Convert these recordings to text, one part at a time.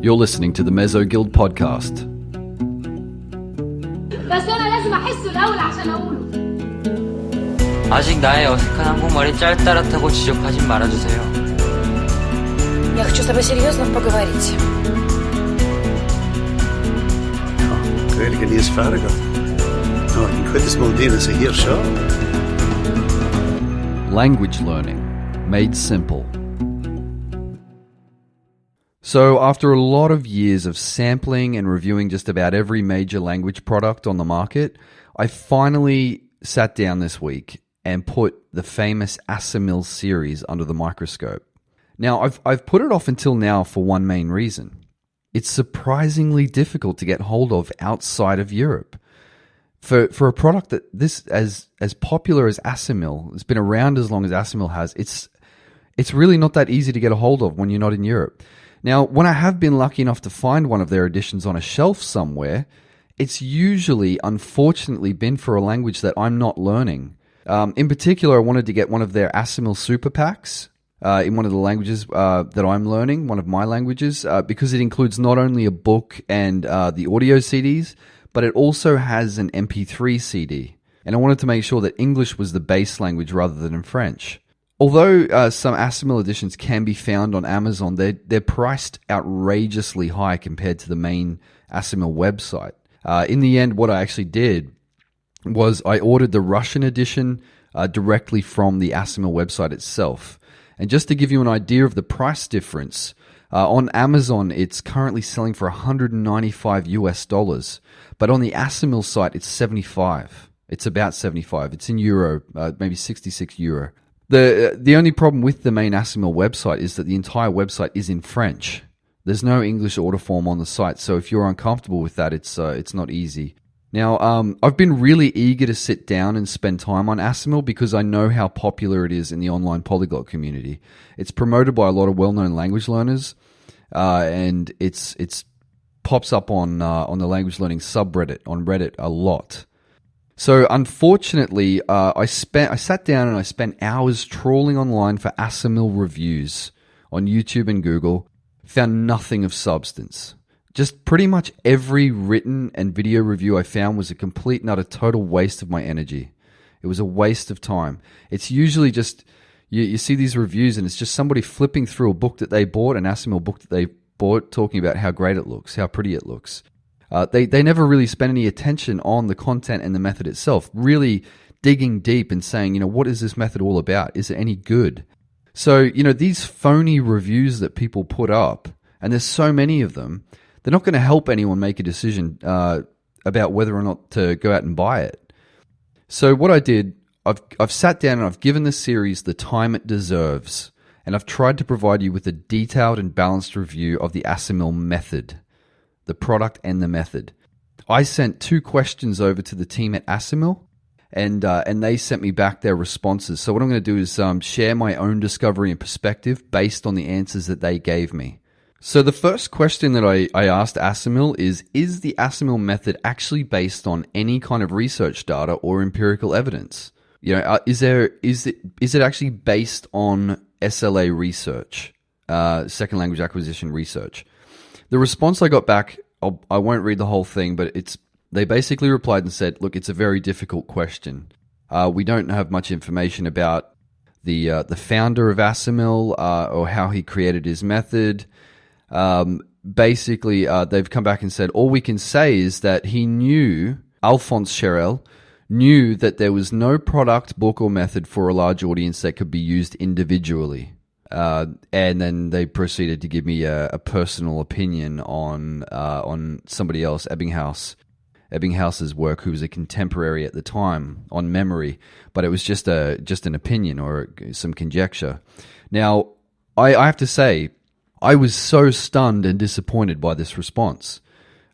You're listening to the Mezzo Guild podcast. بس أنا لازم أحسه الأول عشان أقوله. 아직 나의 어색한 한국말이 짤따рат하고 지적하진 말아주세요. Я хочу с тобой серьезно поговорить. Eigenlijk niet eens verder gaat. Nou, ik weet het wel delen ze hier zo. Language learning, made simple. So after a lot of years of sampling and reviewing just about every major language product on the market, I finally sat down this week and put the famous Assimil series under the microscope. Now, I've put it off until now for one main reason. It's surprisingly difficult to get hold of outside of Europe. For a product that this as popular as Assimil, it's been around as long as Assimil has, it's really not that easy to get a hold of when you're not in Europe. Now, when I have been lucky enough to find one of their editions on a shelf somewhere, it's usually, unfortunately, been for a language that I'm not learning. In particular, I wanted to get one of their Assimil super packs in one of the languages that I'm learning, one of my languages, because it includes not only a book and the audio CDs, but it also has an MP3 CD. And I wanted to make sure that English was the base language rather than in French. Although some Assimil editions can be found on Amazon, they're priced outrageously high compared to the main Assimil website. In the end, what I actually did was I ordered the Russian edition directly from the Assimil website itself. And just to give you an idea of the price difference, on Amazon it's currently selling for $195 US, but on the Assimil site it's 75. It's about 75. It's in euro, maybe 66 euro. The only problem with the main Assimil website is that the entire website is in French. There's no English order form on the site, so if you're uncomfortable with that, it's not easy. Now, I've been really eager to sit down and spend time on Assimil because I know how popular it is in the online polyglot community. It's promoted by a lot of well-known language learners, and it's pops up on the language learning subreddit on Reddit a lot. So unfortunately, I sat down and I spent hours trawling online for Assimil reviews on YouTube and Google, found nothing of substance. Just pretty much every written and video review I found was a complete and utter total waste of my energy. It was a waste of time. It's usually just, you see these reviews and it's just somebody flipping through a book that they bought, an Assimil book that they bought, talking about how great it looks, how pretty it looks. They never really spend any attention on the content and the method itself, really digging deep and saying, what is this method all about? Is it any good? So, these phony reviews that people put up, and there's so many of them, they're not going to help anyone make a decision about whether or not to go out and buy it. So what I did, I've sat down and I've given this series the time it deserves, and I've tried to provide you with a detailed and balanced review of the Assimil Method, the product and the method. I sent 2 questions over to the team at Assimil, and they sent me back their responses. So what I'm going to do is share my own discovery and perspective based on the answers that they gave me. So the first question that I asked Assimil is the Assimil method actually based on any kind of research data or empirical evidence? Is it actually based on SLA research, second language acquisition research? The response I got back, I won't read the whole thing, but they basically replied and said, look, it's a very difficult question. We don't have much information about the founder of Assimil or how he created his method. Basically, they've come back and said, all we can say is that Alphonse Cherel knew that there was no product, book, or method for a large audience that could be used individually. And then they proceeded to give me a personal opinion on somebody else, Ebbinghouse's work, who was a contemporary at the time, on memory, but it was just an opinion or some conjecture. Now, I have to say, I was so stunned and disappointed by this response.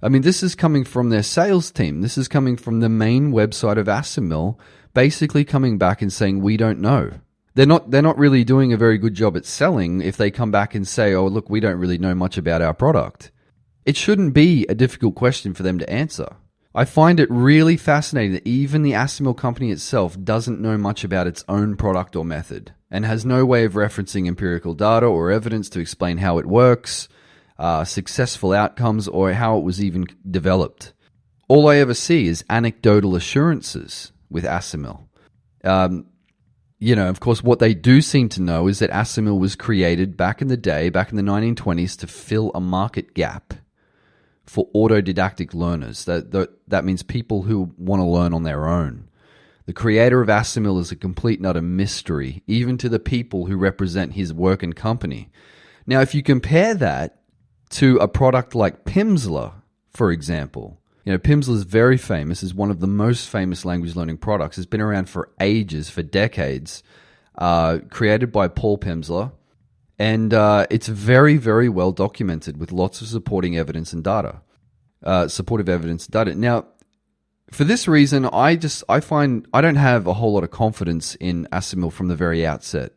I mean, this is coming from their sales team. This is coming from the main website of Assimil, basically coming back and saying, we don't know. They're not really doing a very good job at selling if they come back and say, oh, look, we don't really know much about our product. It shouldn't be a difficult question for them to answer. I find it really fascinating that even the Assimil company itself doesn't know much about its own product or method and has no way of referencing empirical data or evidence to explain how it works. successful outcomes, or how it was even developed. All I ever see is anecdotal assurances with Assimil. Of course, what they do seem to know is that Assimil was created back in the day, back in the 1920s, to fill a market gap for autodidactic learners. That means people who want to learn on their own. The creator of Assimil is a complete and utter mystery, even to the people who represent his work and company. Now, if you compare that to a product like Pimsleur, for example, Pimsleur is very famous, is one of the most famous language learning products. It's been around for ages, for decades, created by Paul Pimsleur, and it's very, very well documented with lots of supporting evidence and data, supportive evidence and data. Now, for this reason, I find I don't have a whole lot of confidence in Assimil from the very outset.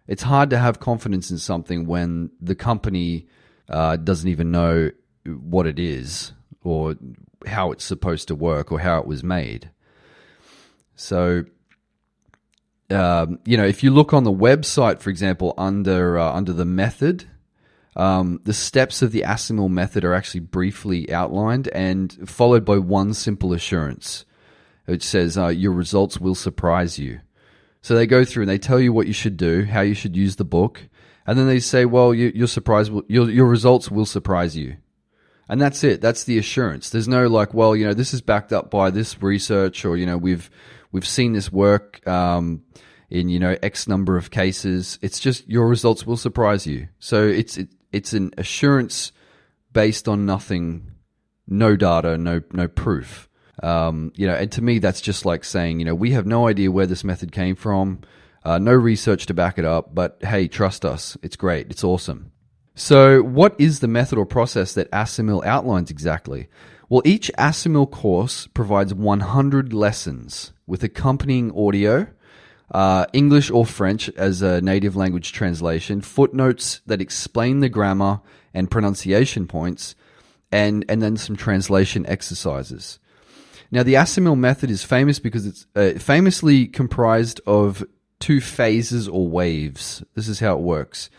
It's hard to have confidence in something when the company doesn't even know what it is or how it's supposed to work or how it was made. So, if you look on the website, for example, under the method, the steps of the Assimil method are actually briefly outlined and followed by one simple assurance, which says your results will surprise you. So they go through and they tell you what you should do, how you should use the book, and then they say, well, your results will surprise you. And that's it. That's the assurance. There's no this is backed up by this research, or we've seen this work in X number of cases. It's just your results will surprise you. So it's an assurance based on nothing, no data, no proof. And to me that's just like saying, we have no idea where this method came from, no research to back it up, but hey, trust us. It's great. It's awesome. So what is the method or process that Assimil outlines exactly? Well, each Assimil course provides 100 lessons with accompanying audio, English or French as a native language translation, footnotes that explain the grammar and pronunciation points, and then some translation exercises. Now, the Assimil method is famous because it's famously comprised of 2 phases or waves. This is how it works.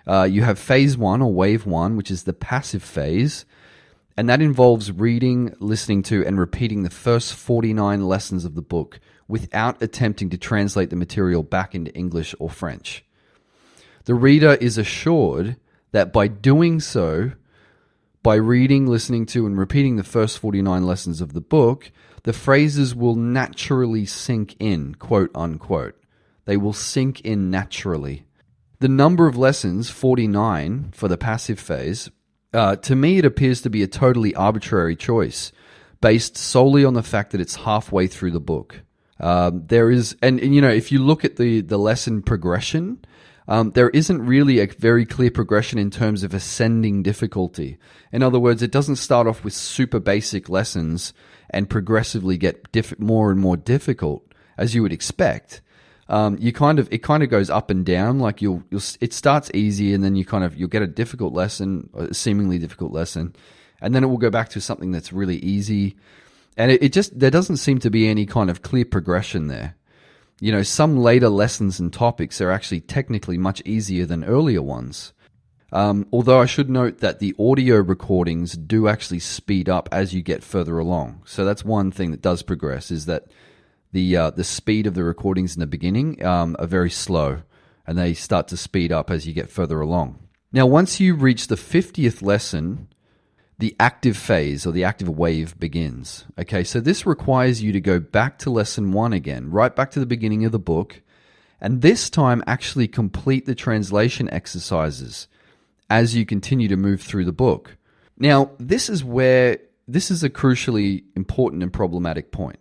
You have phase 1 or wave 1, which is the passive phase, and that involves reading, listening to, and repeating the first 49 lessons of the book without attempting to translate the material back into English or French. The reader is assured that by doing so, by reading, listening to, and repeating the first 49 lessons of the book, the phrases will naturally sink in, quote unquote. They will sink in naturally. The number of lessons, 49 for the passive phase, to me it appears to be a totally arbitrary choice based solely on the fact that it's halfway through the book. If you look at the lesson progression, there isn't really a very clear progression in terms of ascending difficulty. In other words, it doesn't start off with super basic lessons and progressively get more and more difficult, as you would expect. It kind of goes up and down. Like it starts easy, and then you'll get a difficult lesson, a seemingly difficult lesson, and then it will go back to something that's really easy. And there doesn't seem to be any kind of clear progression there. Some later lessons and topics are actually technically much easier than earlier ones. Although I should note that the audio recordings do actually speed up as you get further along. So that's one thing that does progress, is that the speed of the recordings in the beginning are very slow, and they start to speed up as you get further along. Now, once you reach the 50th lesson, the active phase or the active wave begins. Okay, so this requires you to go back to lesson 1 again, right back to the beginning of the book, and this time actually complete the translation exercises as you continue to move through the book. Now, this is a crucially important and problematic point,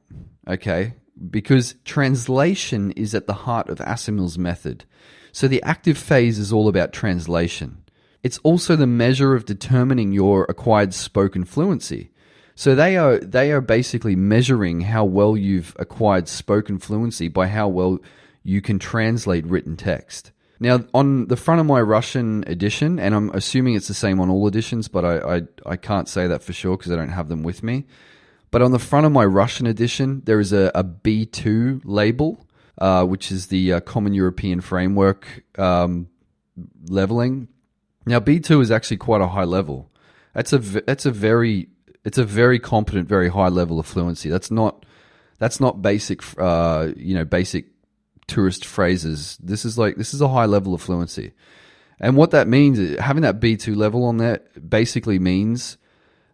okay? Because translation is at the heart of Assimil's method. So the active phase is all about translation. It's also the measure of determining your acquired spoken fluency. So they are basically measuring how well you've acquired spoken fluency by how well you can translate written text. Now, on the front of my Russian edition, and I'm assuming it's the same on all editions, but I can't say that for sure because I don't have them with me. But on the front of my Russian edition, there is a B2 label, which is the Common European Framework leveling. Now, B2 is actually quite a high level. That's a very competent, very high level of fluency. That's not basic, basic tourist phrases. This is a high level of fluency. And what that means, having that B2 level on there basically means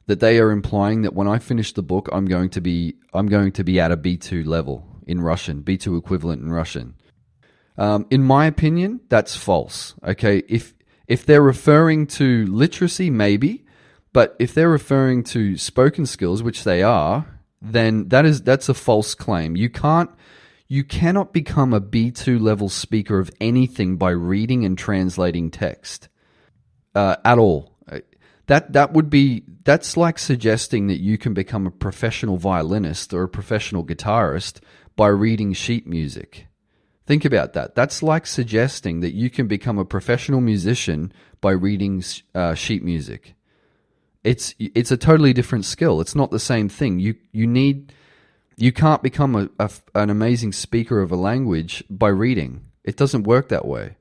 that they are implying that when I finish the book, I'm going to be at a B2 level in Russian, B2 equivalent in Russian. In my opinion, that's false. Okay, if they're referring to literacy, maybe, but if they're referring to spoken skills, which they are, then that's a false claim. You cannot become a B2 level speaker of anything by reading and translating text at all. That's like suggesting that you can become a professional violinist or a professional guitarist by reading sheet music. Think about that. That's like suggesting that you can become a professional musician by reading sheet music. It's a totally different skill. It's not the same thing. You can't become an amazing speaker of a language by reading. It doesn't work that way.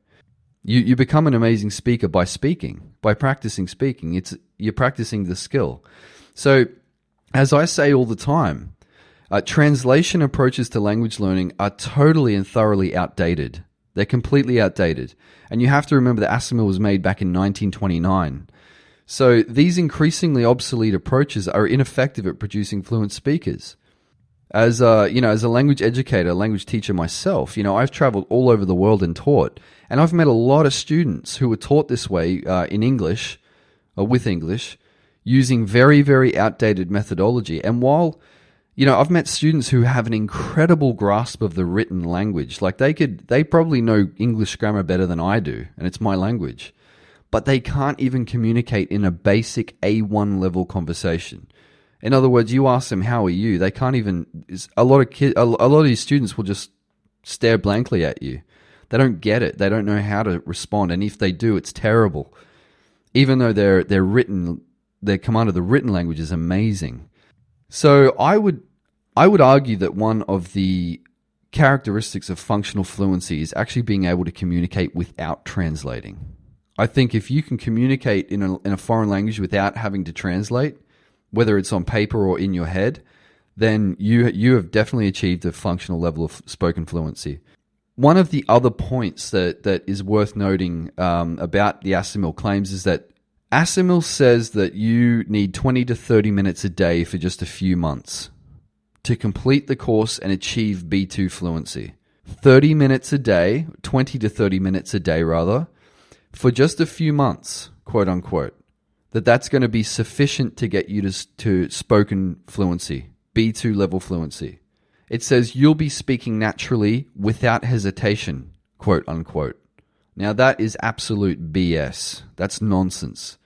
You become an amazing speaker by speaking, by practicing speaking. You're practicing the skill. So, as I say all the time, translation approaches to language learning are totally and thoroughly outdated. They're completely outdated. And you have to remember that Assimil was made back in 1929. So these increasingly obsolete approaches are ineffective at producing fluent speakers. As a language educator, a language teacher myself, I've traveled all over the world and taught. And I've met a lot of students who were taught this way in English, or with English, using very, very outdated methodology. And while, I've met students who have an incredible grasp of the written language. Like they probably know English grammar better than I do, and it's my language. But they can't even communicate in a basic A1 level conversation. In other words, you ask them, how are you? They can't even, a lot of these students will just stare blankly at you. They don't get it. They don't know how to respond. And if they do, it's terrible. Even though their command of the written language is amazing. So I would argue that one of the characteristics of functional fluency is actually being able to communicate without translating. I think if you can communicate in a foreign language without having to translate, whether it's on paper or in your head, then you have definitely achieved a functional level of spoken fluency. One of the other points that is worth noting about the Assimil claims is that Assimil says that you need 20 to 30 minutes a day for just a few months to complete the course and achieve B2 fluency. 30 minutes a day, 20 to 30 minutes a day rather, for just a few months, quote unquote. That's going to be sufficient to get you to spoken fluency, B2 level fluency. It says you'll be speaking naturally without hesitation, quote unquote. Now that is absolute BS. That's nonsense.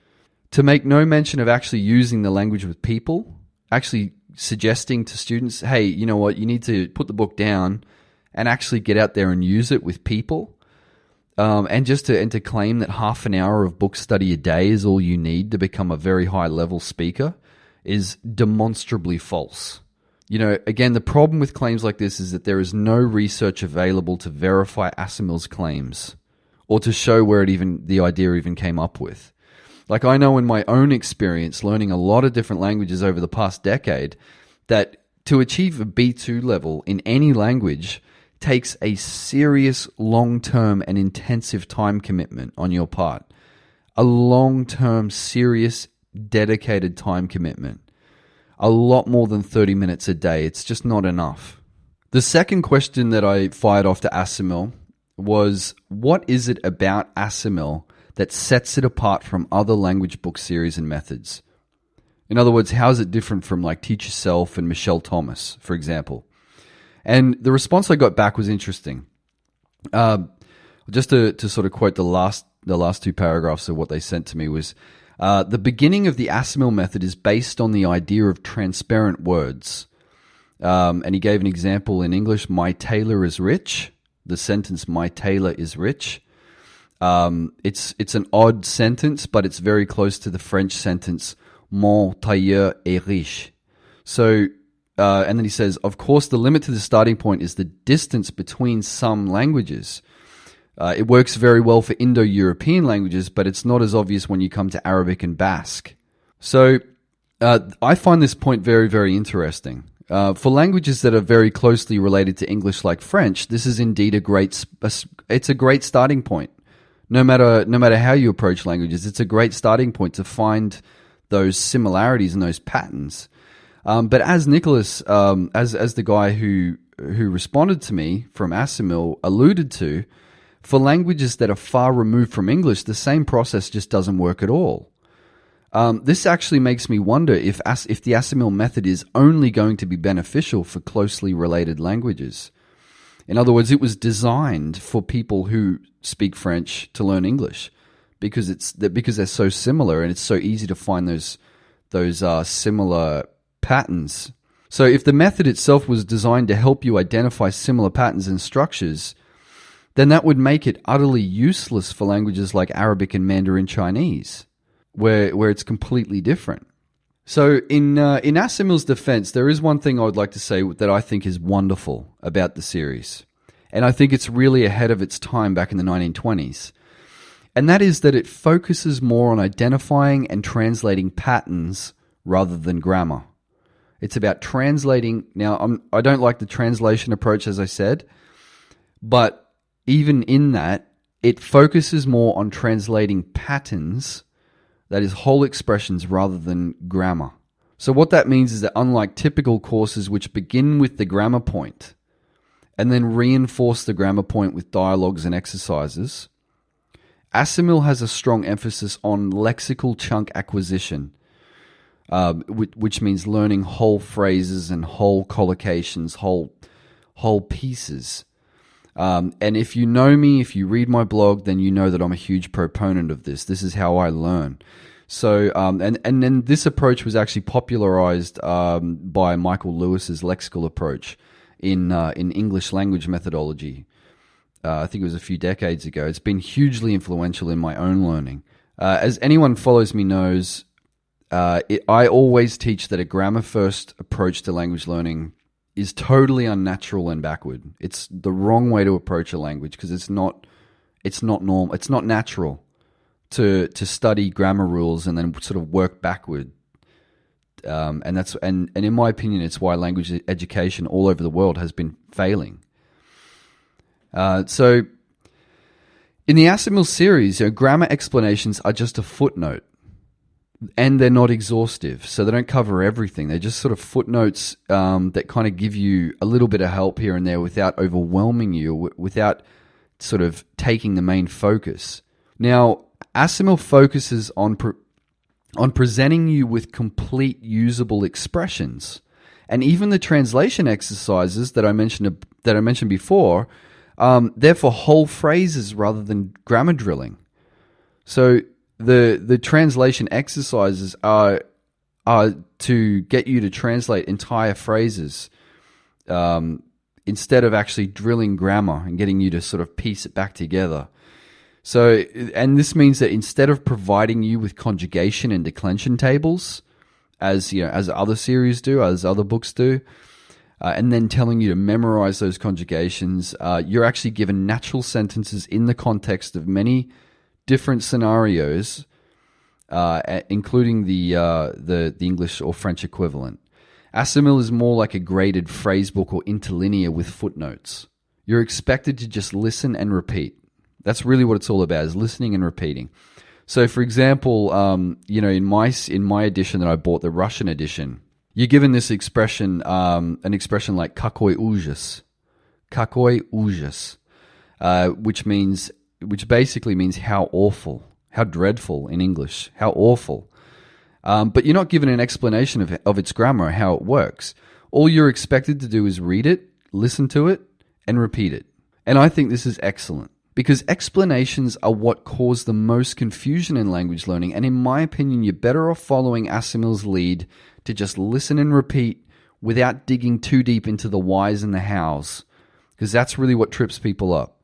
To make no mention of actually using the language with people, actually suggesting to students, hey, you know what, you need to put the book down and actually get out there and use it with people. And to claim that half an hour of book study a day is all you need to become a very high level speaker is demonstrably false. Again, the problem with claims like this is that there is no research available to verify Assimil's claims or to show where the idea even came up with. Like I know in my own experience learning a lot of different languages over the past decade that to achieve a B2 level in any language takes a serious long-term and intensive time commitment on your part. A long-term, serious, dedicated time commitment. A lot more than 30 minutes a day. It's just not enough. The second question that I fired off to Assimil was, what is it about Assimil that sets it apart from other language book series and methods? In other words, how is it different from like Teach Yourself and Michelle Thomas, for example? And the response I got back was interesting. Just to sort of quote the last two paragraphs of what they sent to me was, the beginning of the Assimil method is based on the idea of transparent words. And he gave an example in English, my tailor is rich. The sentence, my tailor is rich. It's an odd sentence, but it's very close to the French sentence, mon tailleur est riche. So, and then he says, of course, the limit to the starting point is the distance between some languages. It works very well for Indo-European languages, but it's not as obvious when you come to Arabic and Basque. So I find this point very, very interesting. For languages that are very closely related to English, like French, this is indeed it's a great starting point. No matter how you approach languages, it's a great starting point to find those similarities and those patterns. But as Nicholas, as the guy who responded to me from Assimil alluded to, for languages that are far removed from English, the same process just doesn't work at all. This actually makes me wonder if the Assimil method is only going to be beneficial for closely related languages. In other words, it was designed for people who speak French to learn English because they're so similar and it's so easy to find those similar patterns. So if the method itself was designed to help you identify similar patterns and structures, then that would make it utterly useless for languages like Arabic and Mandarin Chinese, where it's completely different. So in Assimil's defense, there is one thing I would like to say that I think is wonderful about the series. And I think it's really ahead of its time back in the 1920s. And that is that it focuses more on identifying and translating patterns rather than grammar. It's about translating. Now, I don't like the translation approach, as I said, but even in that, it focuses more on translating patterns, that is, whole expressions rather than grammar. So what that means is that unlike typical courses which begin with the grammar point and then reinforce the grammar point with dialogues and exercises, Assimil has a strong emphasis on lexical chunk acquisition, which means learning whole phrases and whole collocations, whole pieces. And if you know me, if you read my blog, then you know that I'm a huge proponent of this. This is how I learn. So, and then this approach was actually popularized by Michael Lewis's lexical approach in English language methodology. I think it was a few decades ago. It's been hugely influential in my own learning. As anyone who follows me knows, I always teach that a grammar-first approach to language learning is totally unnatural and backward. It's the wrong way to approach a language because it's not normal. It's not natural to study grammar rules and then sort of work backward. And in my opinion, it's why language education all over the world has been failing. So in the Assimil series, grammar explanations are just a footnote. And they're not exhaustive, so they don't cover everything. They're just sort of footnotes that kind of give you a little bit of help here and there without overwhelming you, without sort of taking the main focus. Now, Assimil focuses on presenting you with complete usable expressions, and even the translation exercises that I mentioned before, they're for whole phrases rather than grammar drilling. So the translation exercises are to get you to translate entire phrases instead of actually drilling grammar and getting you to sort of piece it back together. So, and this means that instead of providing you with conjugation and declension tables, as other series do, as other books do, and then telling you to memorize those conjugations, you're actually given natural sentences in the context of many different scenarios, including the English or French equivalent. Assimil is more like a graded phrasebook or interlinear with footnotes. You're expected to just listen and repeat. That's really what it's all about, is listening and repeating. So, for example, in my edition that I bought, the Russian edition, you're given this expression, an expression like "kakoi ужас," which basically means how awful, how dreadful in English, how awful. But you're not given an explanation of its grammar, how it works. All you're expected to do is read it, listen to it, and repeat it. And I think this is excellent, because explanations are what cause the most confusion in language learning. And in my opinion, you're better off following Assimil's lead to just listen and repeat without digging too deep into the whys and the hows, because that's really what trips people up.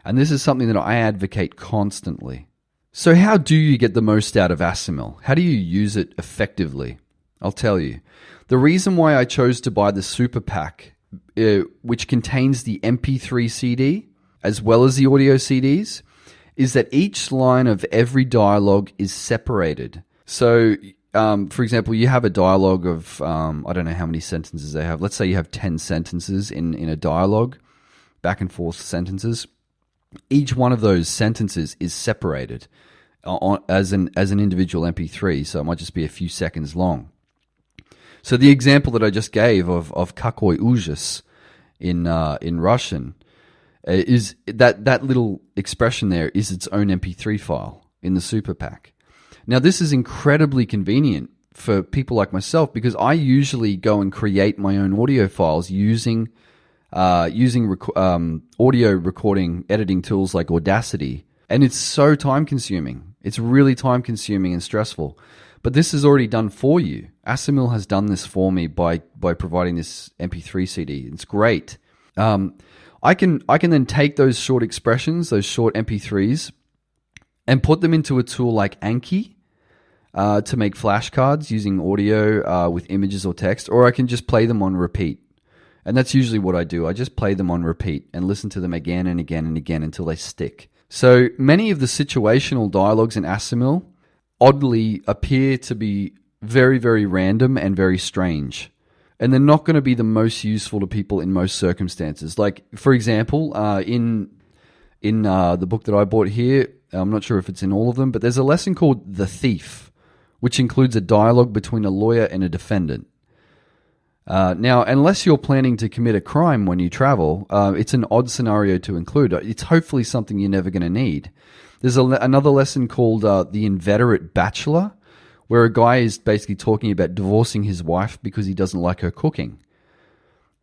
And this is something that I advocate constantly. So how do you get the most out of Assimil? How do you use it effectively? I'll tell you. The reason why I chose to buy the Super Pack, which contains the MP3 CD as well as the audio CDs, is that each line of every dialogue is separated. So for example, you have a dialogue of, I don't know how many sentences they have. Let's say you have 10 sentences in a dialogue, back and forth sentences. Each one of those sentences is separated as an individual MP3, so it might just be a few seconds long. So the example that I just gave of "какой ужас" in Russian is that little expression there is its own MP3 file in the super pack. Now, this is incredibly convenient for people like myself because I usually go and create my own audio files using audio recording editing tools like Audacity, and it's so time consuming. It's really time consuming and stressful. But this is already done for you. Assimil has done this for me by providing this MP3 CD. It's great. I can then take those short expressions, those short MP3s, and put them into a tool like Anki to make flashcards using audio with images or text, or I can just play them on repeat. And that's usually what I do. I just play them on repeat and listen to them again and again and again until they stick. So many of the situational dialogues in Assimil oddly appear to be very, very random and very strange. And they're not going to be the most useful to people in most circumstances. Like, for example, in the book that I bought here, I'm not sure if it's in all of them, but there's a lesson called The Thief, which includes a dialogue between a lawyer and a defendant. Now, unless you're planning to commit a crime when you travel, it's an odd scenario to include. It's hopefully something you're never going to need. There's another lesson called The Inveterate Bachelor, where a guy is basically talking about divorcing his wife because he doesn't like her cooking.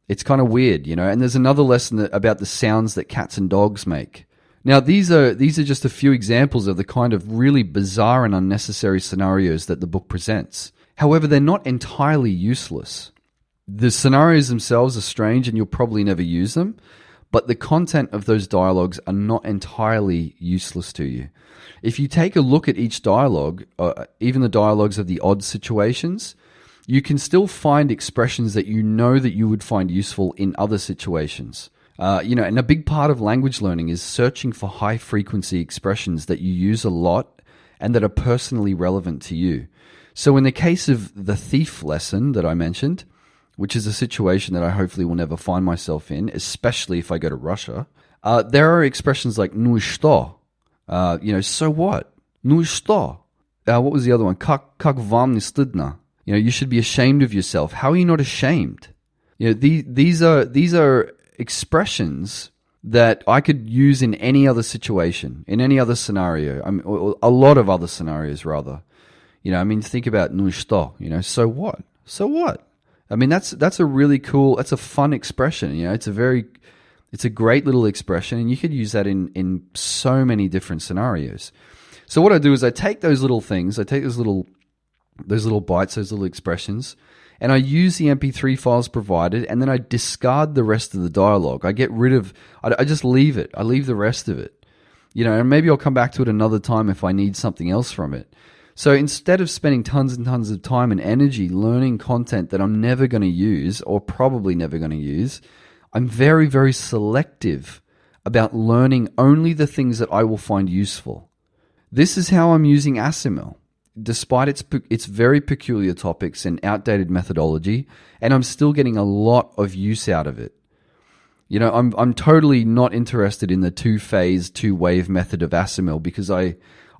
It's kind of weird, And there's another lesson about the sounds that cats and dogs make. Now, these are just a few examples of the kind of really bizarre and unnecessary scenarios that the book presents. However, they're not entirely useless. The scenarios themselves are strange and you'll probably never use them, but the content of those dialogues are not entirely useless to you. If you take a look at each dialogue, even the dialogues of the odd situations, you can still find expressions that you know that you would find useful in other situations. And a big part of language learning is searching for high-frequency expressions that you use a lot and that are personally relevant to you. So in the case of the thief lesson that I mentioned, which is a situation that I hopefully will never find myself in, especially if I go to Russia, there are expressions like "ну и что?" So what? "Ну и что?" What was the other one? Как вам не стыдно? You should be ashamed of yourself. How are you not ashamed? These are expressions that I could use in any other situation, in any other scenario. Or a lot of other scenarios, rather. Think about "ну и что?" So what? So what? That's a really cool, that's a fun expression. It's a great little expression, and you could use that in so many different scenarios. So what I do is I take those little things, I take those little bites, those little expressions, and I use the MP3 files provided, and then I discard the rest of the dialogue. I get rid of, I just leave it. I leave the rest of it. And maybe I'll come back to it another time if I need something else from it. So instead of spending tons and tons of time and energy learning content that I'm never going to use or probably never going to use, I'm very, very selective about learning only the things that I will find useful. This is how I'm using Assimil, despite its very peculiar topics and outdated methodology, and I'm still getting a lot of use out of it. I'm totally not interested in the two-phase, two-wave method of Assimil because I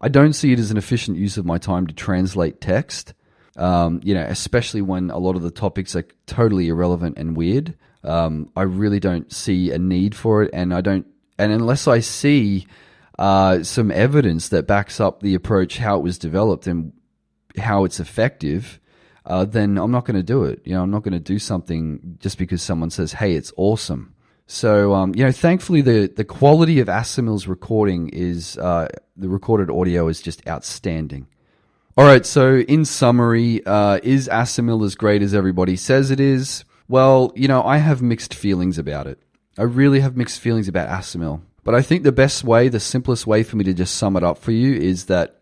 don't see it as an efficient use of my time to translate text, especially when a lot of the topics are totally irrelevant and weird. I really don't see a need for it, and unless I see some evidence that backs up the approach, how it was developed and how it's effective, then I'm not going to do it. I'm not going to do something just because someone says, "Hey, it's awesome." So, thankfully the quality of Assimil's recording is, the recorded audio is just outstanding. All right, so in summary, is Assimil as great as everybody says it is? Well, I have mixed feelings about it. I really have mixed feelings about Assimil. But I think the simplest way for me to just sum it up for you is that,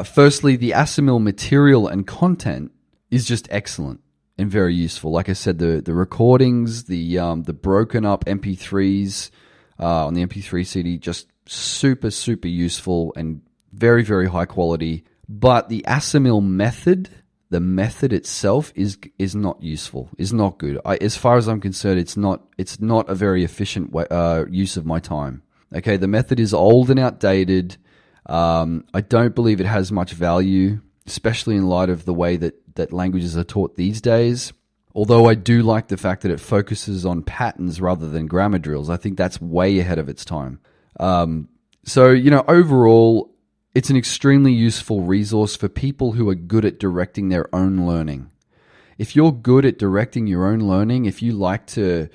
firstly, the Assimil material and content is just excellent and very useful. Like I said, the recordings, the broken up MP3s on the MP3 CD, just super, super useful and very, very high quality. But the Assimil method, the method itself is not useful, is not good. As far as I'm concerned, it's not a very efficient use of my time. Okay, the method is old and outdated. I don't believe it has much value, especially in light of the way that languages are taught these days. Although I do like the fact that it focuses on patterns rather than grammar drills. I think that's way ahead of its time. So, overall, it's an extremely useful resource for people who are good at directing their own learning. If you're good at directing your own learning, if you like to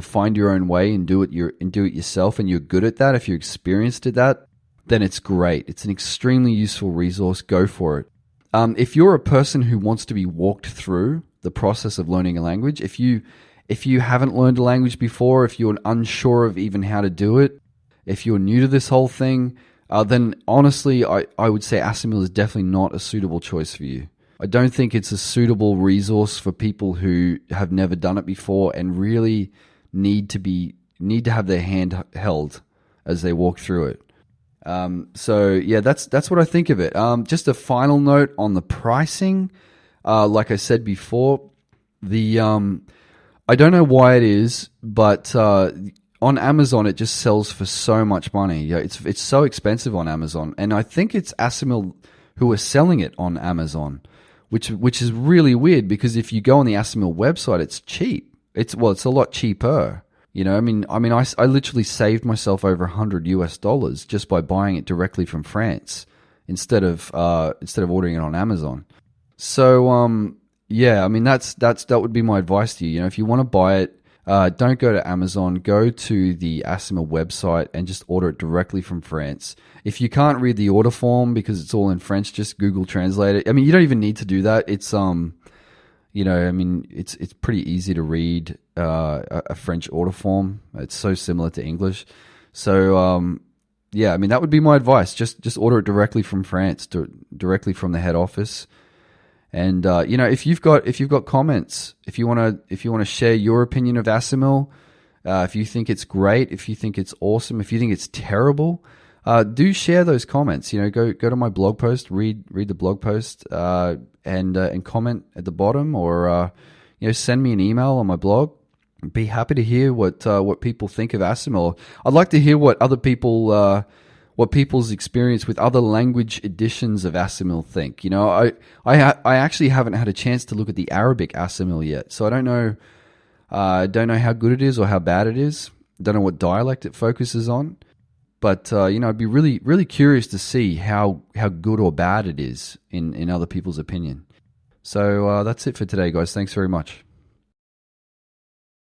find your own way and do it yourself, and you're good at that, if you're experienced at that, then it's great. It's an extremely useful resource. Go for it. If you're a person who wants to be walked through the process of learning a language, if you haven't learned a language before, if you're unsure of even how to do it, if you're new to this whole thing, then honestly, I would say Assimil is definitely not a suitable choice for you. I don't think it's a suitable resource for people who have never done it before and really need to have their hand held as they walk through it. So yeah, that's what I think of it. Just a final note on the pricing. Like I said before, I don't know why it is, but on Amazon it just sells for so much money. Yeah, it's so expensive on Amazon, and I think it's Assimil who are selling it on Amazon, which is really weird because if you go on the Assimil website, it's cheap. It's a lot cheaper. I literally saved myself over $100 just by buying it directly from France instead of ordering it on Amazon. So yeah, that would be my advice to you. If you want to buy it, don't go to Amazon. Go to the Assimil website and just order it directly from France. If you can't read the order form because it's all in French, just Google Translate it. You don't even need to do that. It's it's pretty easy to read a French order form. It's so similar to English. So yeah, that would be my advice. Just order it directly from France, directly from the head office. And if you've got comments, if you want to share your opinion of Assimil, if you think it's great, if you think it's awesome, if you think it's terrible, do share those comments. Go to my blog post, read the blog post, and comment at the bottom, or send me an email on my blog. I'd be happy to hear what people think of Assimil. I'd like to hear what other people. What people's experience with other language editions of Assimil think. I actually haven't had a chance to look at the Arabic Assimil yet, so I don't know how good it is or how bad it is. Don't know what dialect it focuses on, but I'd be really, really curious to see how good or bad it is in other people's opinion. So that's it for today, guys. Thanks very much.